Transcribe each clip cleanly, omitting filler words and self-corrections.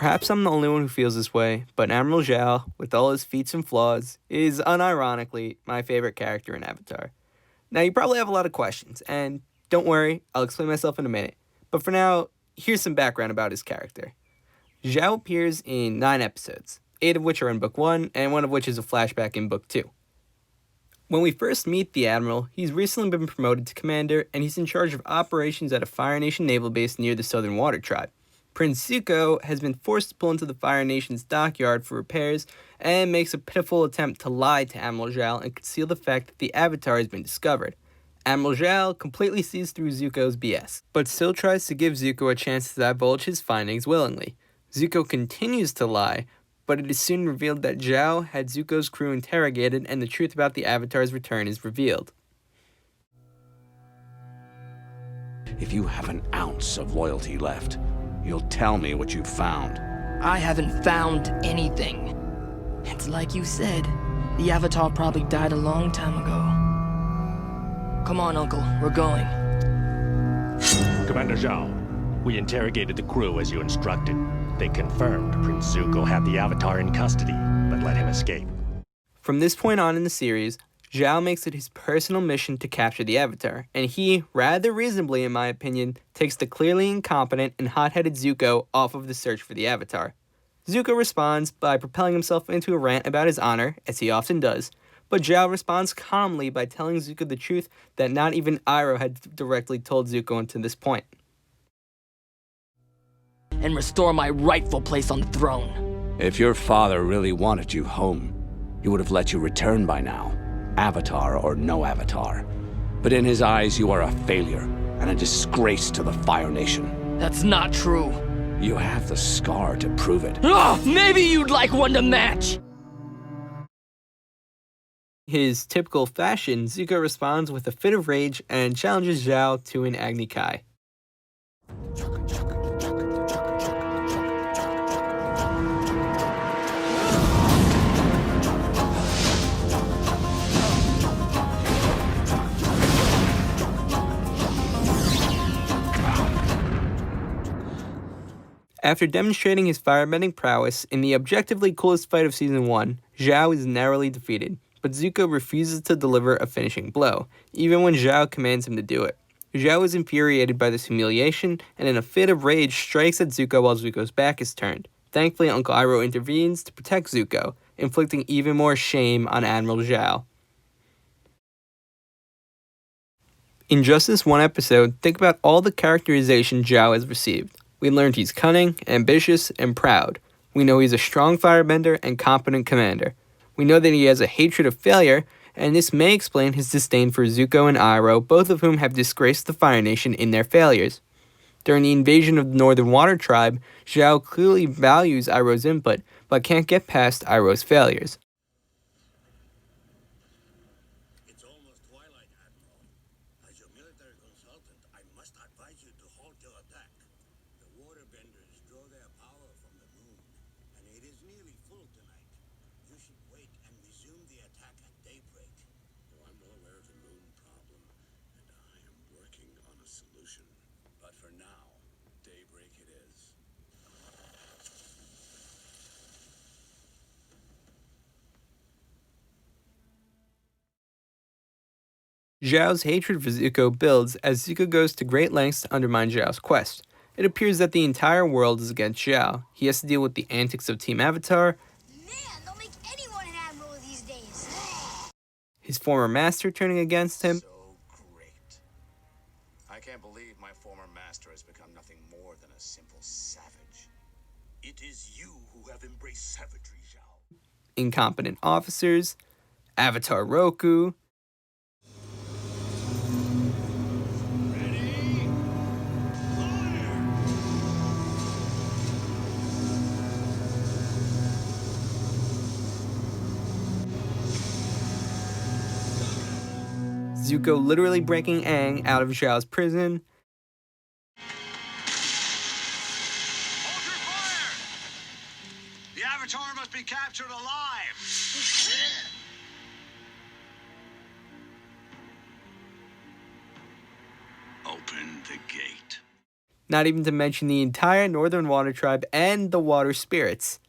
Perhaps I'm the only one who feels this way, but Admiral Zhao, with all his feats and flaws, is unironically my favorite character in Avatar. Now, you probably have a lot of questions, and don't worry, I'll explain myself in a minute. But for now, here's some background about his character. Zhao appears in 9 episodes, 8 of which are in Book 1, and 1 of which is a flashback in Book 2. When we first meet the Admiral, he's recently been promoted to Commander, and he's in charge of operations at a Fire Nation naval base near the Southern Water Tribe. Prince Zuko has been forced to pull into the Fire Nation's dockyard for repairs and makes a pitiful attempt to lie to Admiral Zhao and conceal the fact that the Avatar has been discovered. Admiral Zhao completely sees through Zuko's BS, but still tries to give Zuko a chance to divulge his findings willingly. Zuko continues to lie, but it is soon revealed that Zhao had Zuko's crew interrogated and the truth about the Avatar's return is revealed. If you have an ounce of loyalty left, you'll tell me what you've found. I haven't found anything. It's like you said, the Avatar probably died a long time ago. Come on, Uncle, we're going. Commander Zhao, we interrogated the crew as you instructed. They confirmed Prince Zuko had the Avatar in custody, but let him escape. From this point on in the series, Zhao makes it his personal mission to capture the Avatar, and he, rather reasonably in my opinion, takes the clearly incompetent and hot-headed Zuko off of the search for the Avatar. Zuko responds by propelling himself into a rant about his honor, as he often does, but Zhao responds calmly by telling Zuko the truth that not even Iroh had directly told Zuko until this point. And restore my rightful place on the throne. If your father really wanted you home, he would have let you return by now. Avatar or no Avatar. But in his eyes, you are a failure and a disgrace to the Fire Nation. That's not true. You have the scar to prove it. Oh, maybe you'd like one to match! His typical fashion, Zuko responds with a fit of rage and challenges Zhao to an Agni Kai. After demonstrating his firebending prowess in the objectively coolest fight of Season 1, Zhao is narrowly defeated, but Zuko refuses to deliver a finishing blow, even when Zhao commands him to do it. Zhao is infuriated by this humiliation, and in a fit of rage strikes at Zuko while Zuko's back is turned. Thankfully, Uncle Iroh intervenes to protect Zuko, inflicting even more shame on Admiral Zhao. In just this one episode, think about all the characterization Zhao has received. We learned he's cunning, ambitious, and proud. We know he's a strong firebender and competent commander. We know that he has a hatred of failure, and this may explain his disdain for Zuko and Iroh, both of whom have disgraced the Fire Nation in their failures. During the invasion of the Northern Water Tribe, Zhao clearly values Iroh's input, but can't get past Iroh's failures. It's almost twilight, Admiral. As your military consultant, I must advise you to halt your attack. The waterbenders draw their power from the moon, and it is nearly full tonight. You should wait and resume the attack at daybreak. Oh, I'm well aware of the moon problem, and I am working on a solution. But for now, daybreak it is. Zhao's hatred for Zuko builds as Zuko goes to great lengths to undermine Zhao's quest. It appears that the entire world is against Zhao. He has to deal with the antics of Team Avatar, Man, they'll make anyone an admiral these days. his former master turning against him, So great. I can't believe my former master has become nothing more than a simple savage. It is you who have embraced savagery, Zhao. incompetent officers, Avatar Roku, Zuko literally breaking Aang out of Zhao's prison, Hold your fire! The Avatar must be captured alive! Open the gate. not even to mention the entire Northern Water Tribe and the Water Spirits.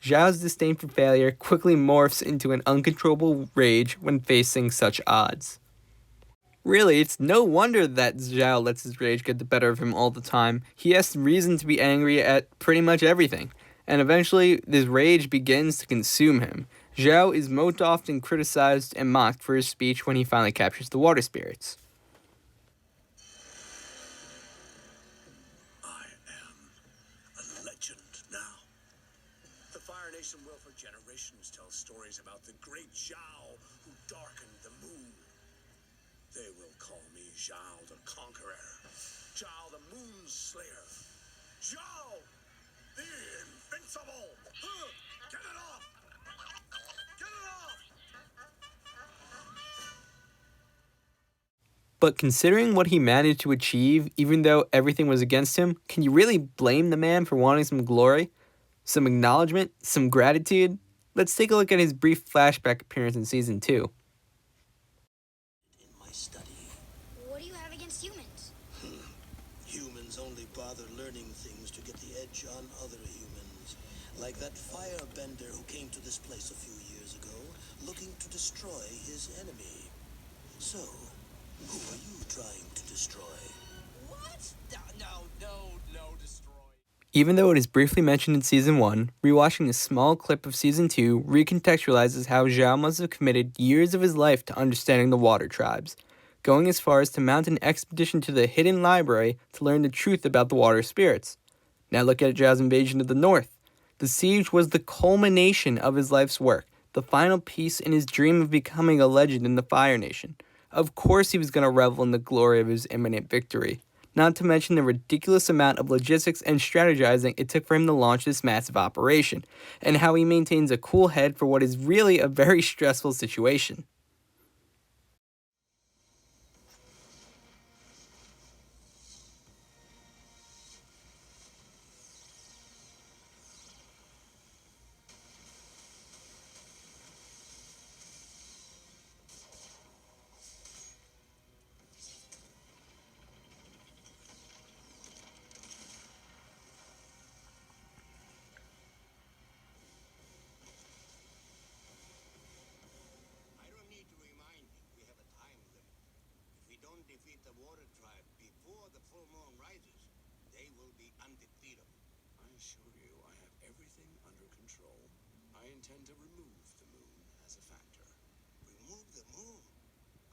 Zhao's disdain for failure quickly morphs into an uncontrollable rage when facing such odds. Really, it's no wonder that Zhao lets his rage get the better of him all the time. He has reason to be angry at pretty much everything, and eventually this rage begins to consume him. Zhao is most often criticized and mocked for his speech when he finally captures the water spirits. I am a legend now. The Fire Nation will for generations tell stories about the great Zhao who darkened the moon. They will call me Zhao the Conqueror, Zhao the Moon Slayer, Zhao the Invincible. Get it off! Get it off! But considering what he managed to achieve, even though everything was against him, can you really blame the man for wanting some glory? Some acknowledgement? Some gratitude? Let's take a look at his brief flashback appearance in Season 2. In my study, What do you have against humans? humans only bother learning things to get the edge on other humans. Like that firebender who came to this place a few years ago, looking to destroy his enemy. So, who are you trying to destroy? What? No, destroy. Even though it is briefly mentioned in Season 1, rewatching this small clip of Season 2 recontextualizes how Zhao must have committed years of his life to understanding the water tribes, going as far as to mount an expedition to the hidden library to learn the truth about the water spirits. Now look at Zhao's invasion of the north. The siege was the culmination of his life's work, the final piece in his dream of becoming a legend in the Fire Nation. Of course he was going to revel in the glory of his imminent victory, not to mention the ridiculous amount of logistics and strategizing it took for him to launch this massive operation, and how he maintains a cool head for what is really a very stressful situation. I don't need to remind you, we have a time limit. If we don't defeat the Water Tribe before the full moon rises, they will be undefeatable. I assure you, I have everything under control. I intend to remove the moon as a factor. Remove the moon?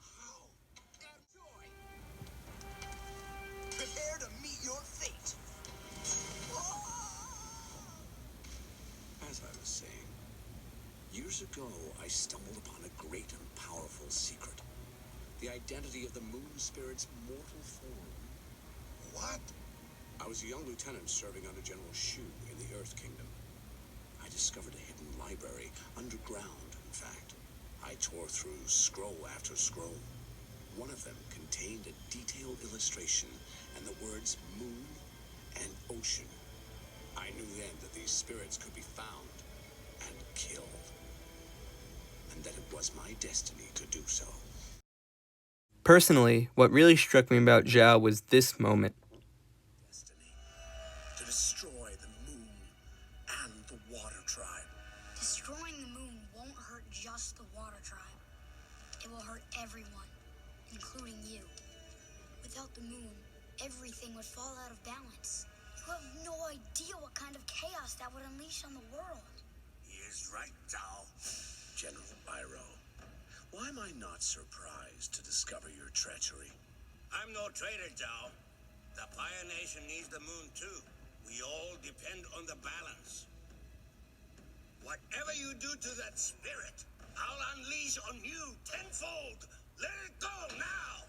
How? Joy. Prepare to meet your fate. As I was saying, years ago I stumbled upon a great and powerful secret. The identity of the moon spirit's mortal form. What? I was a young lieutenant serving under General Shu in the Earth Kingdom. I discovered a hidden library, underground, in fact. I tore through scroll after scroll. One of them contained a detailed illustration and the words moon and ocean. I knew then that these spirits could be found and killed, and that it was my destiny to do so. Personally, what really struck me about Zhao was this moment. Destiny. To destroy the moon and the Water Tribe. Destroying the moon won't hurt just the Water Tribe. It will hurt everyone, including you. Without the moon, everything would fall out of balance. You have no idea what kind of chaos that would unleash on the world. He is right, Zhao. General Iroh, why am I not surprised to discover your treachery? I'm no traitor, Zhao. The Fire Nation needs the moon too. We all depend on the balance. Whatever you do to that spirit, I'll unleash on you tenfold. Let it go now!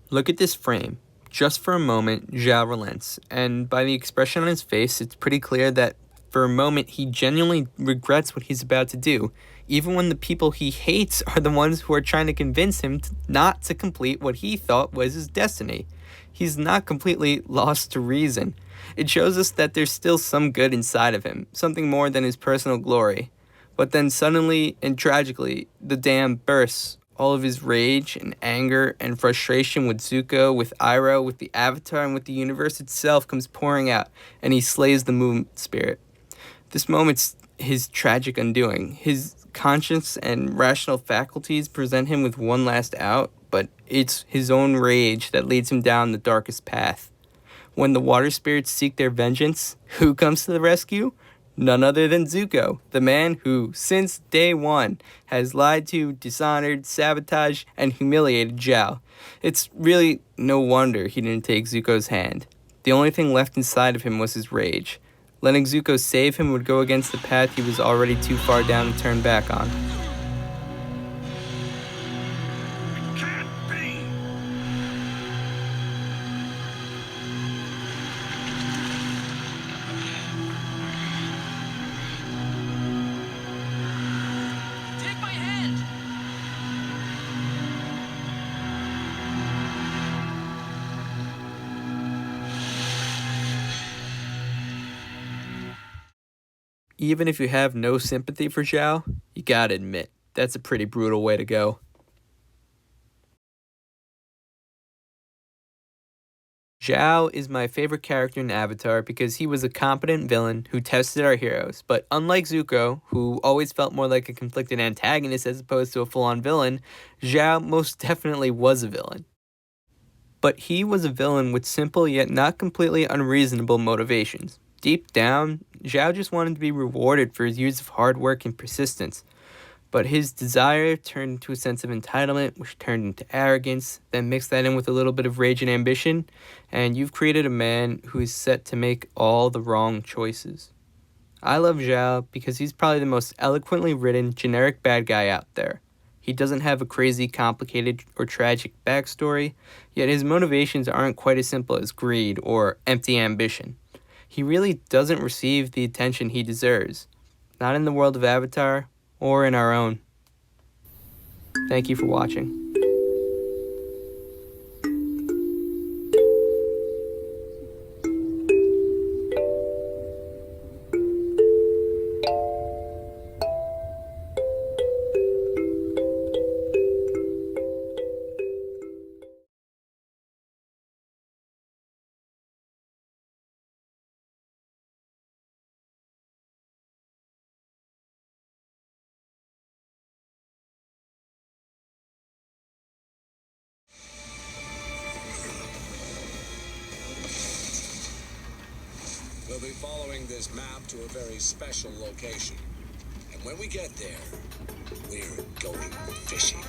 Look at this frame. Just for a moment, Zhao relents, and by the expression on his face, it's pretty clear that for a moment he genuinely regrets what he's about to do, even when the people he hates are the ones who are trying to convince him not to complete what he thought was his destiny. He's not completely lost to reason. It shows us that there's still some good inside of him, something more than his personal glory. But then suddenly and tragically, the dam bursts. All of his rage and anger and frustration with Zuko, with Iroh, with the Avatar, and with the universe itself comes pouring out, and he slays the moon spirit. This moment's his tragic undoing. His conscience and rational faculties present him with one last out, but it's his own rage that leads him down the darkest path. When the water spirits seek their vengeance, who comes to the rescue? None other than Zuko, the man who, since day one, has lied to, dishonored, sabotaged, and humiliated Zhao. It's really no wonder he didn't take Zuko's hand. The only thing left inside of him was his rage. Letting Zuko save him would go against the path he was already too far down to turn back on. Take my hand! Even if you have no sympathy for Zhao, you gotta admit, that's a pretty brutal way to go. Zhao is my favorite character in Avatar because he was a competent villain who tested our heroes, but unlike Zuko, who always felt more like a conflicted antagonist as opposed to a full-on villain, Zhao most definitely was a villain. But he was a villain with simple yet not completely unreasonable motivations. Deep down, Zhao just wanted to be rewarded for his years of hard work and persistence. But his desire turned into a sense of entitlement, which turned into arrogance, then mix that in with a little bit of rage and ambition, and you've created a man who is set to make all the wrong choices. I love Zhao because he's probably the most eloquently written generic bad guy out there. He doesn't have a crazy, complicated, or tragic backstory, yet his motivations aren't quite as simple as greed or empty ambition. He really doesn't receive the attention he deserves, not in the world of Avatar or in our own. Thank you for watching. We'll be following this map to a very special location. And when we get there, we're going fishing.